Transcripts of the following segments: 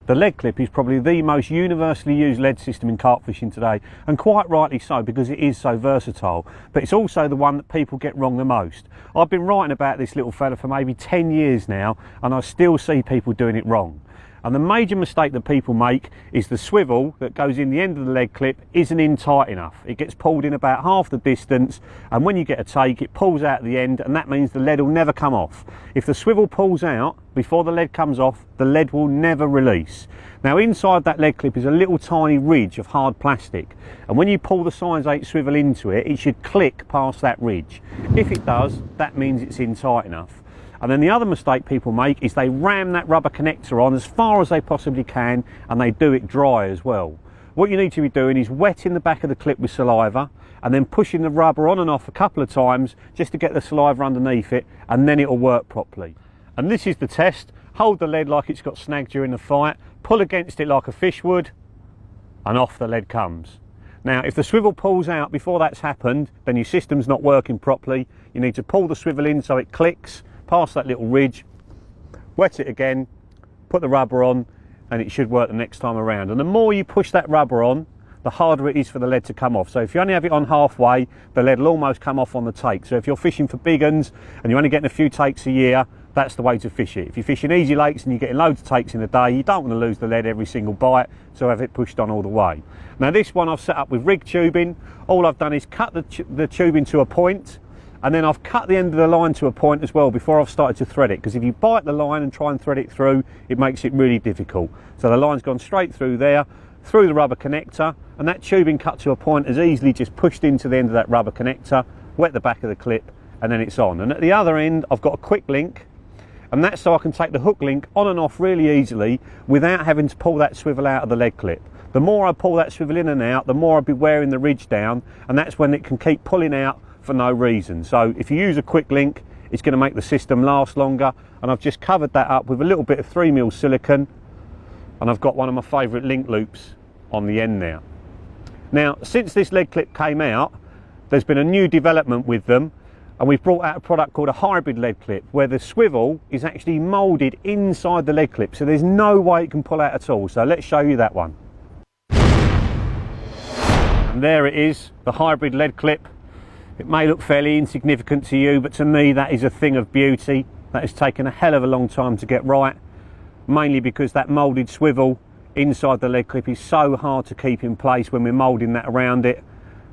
The lead clip is probably the most universally used lead system in carp fishing today, and quite rightly so, because it is so versatile, but it's also the one that people get wrong the most. I've been writing about this little fella for maybe 10 years now, and I still see people doing it wrong. And the major mistake that people make is the swivel that goes in the end of the lead clip isn't in tight enough. It gets pulled in about half the distance, and when you get a take, it pulls out at the end, and that means the lead will never come off. If the swivel pulls out before the lead comes off, the lead will never release. Now inside that lead clip is a little tiny ridge of hard plastic, and when you pull the size 8 swivel into it, it should click past that ridge. If it does, that means it's in tight enough. And then the other mistake people make is they ram that rubber connector on as far as they possibly can, and they do it dry as well. What you need to be doing is wetting the back of the clip with saliva and then pushing the rubber on and off a couple of times just to get the saliva underneath it, and then it'll work properly. And this is the test. Hold the lead like it's got snagged during the fight, pull against it like a fish would, and off the lead comes. Now if the swivel pulls out before that's happened, then your system's not working properly. You need to pull the swivel in so it clicks past that little ridge, wet it again, put the rubber on, and it should work the next time around. And the more you push that rubber on, the harder it is for the lead to come off. So if you only have it on halfway, the lead will almost come off on the take. So if you're fishing for big uns and you're only getting a few takes a year, that's the way to fish it. If you're fishing easy lakes and you're getting loads of takes in a day, you don't want to lose the lead every single bite, so have it pushed on all the way. Now this one I've set up with rig tubing. All I've done is cut the tubing to a point, and then I've cut the end of the line to a point as well before I've started to thread it, because if you bite the line and try and thread it through, it makes it really difficult. So the line's gone straight through there, through the rubber connector, and that tubing cut to a point is easily just pushed into the end of that rubber connector, wet the back of the clip, and then it's on. And at the other end I've got a quick link, and that's so I can take the hook link on and off really easily without having to pull that swivel out of the lead clip. The more I pull that swivel in and out, the more I'll be wearing the ridge down, and that's when it can keep pulling out for no reason. So if you use a quick link, it's going to make the system last longer, and I've just covered that up with a little bit of 3mm silicone, and I've got one of my favourite link loops on the end there. Now since this lead clip came out, there's been a new development with them, and we've brought out a product called a hybrid lead clip, where the swivel is actually moulded inside the lead clip, so there's no way it can pull out at all. So let's show you that one. And there it is, the hybrid lead clip. It may look fairly insignificant to you, but to me that is a thing of beauty. That has taken a hell of a long time to get right, mainly because that moulded swivel inside the lead clip is so hard to keep in place when we're moulding that around it.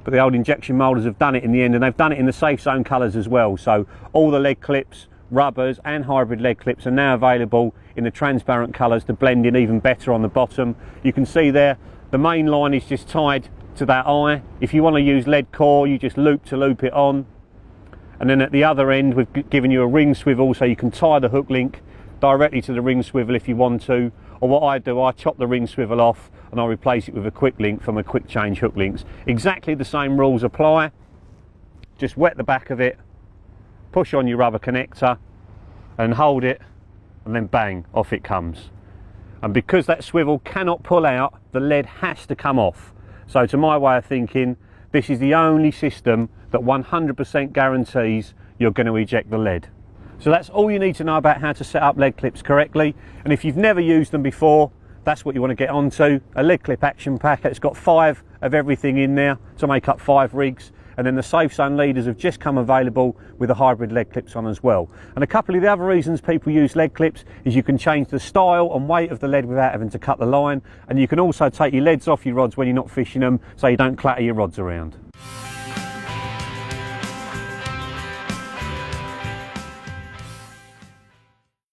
But the old injection moulders have done it in the end, and they've done it in the safe zone colours as well. So all the lead clips, rubbers and hybrid lead clips are now available in the transparent colours to blend in even better on the bottom. You can see there the main line is just tied to that eye. If you want to use lead core, you just loop to loop it on, and then at the other end we've given you a ring swivel so you can tie the hook link directly to the ring swivel if you want to, or what I do, I chop the ring swivel off and I replace it with a quick link from a quick change hook links. Exactly the same rules apply. Just wet the back of it, push on your rubber connector and hold it, and then bang, off it comes. And because that swivel cannot pull out, the lead has to come off. So to my way of thinking, this is the only system that 100% guarantees you're going to eject the lead. So that's all you need to know about how to set up lead clips correctly. And if you've never used them before, that's what you want to get onto. A lead clip action pack. It's got 5 of everything in there to make up 5 rigs. And then the safe zone leaders have just come available with the hybrid lead clips on as well. And a couple of the other reasons people use lead clips is you can change the style and weight of the lead without having to cut the line, and you can also take your leads off your rods when you're not fishing them so you don't clatter your rods around.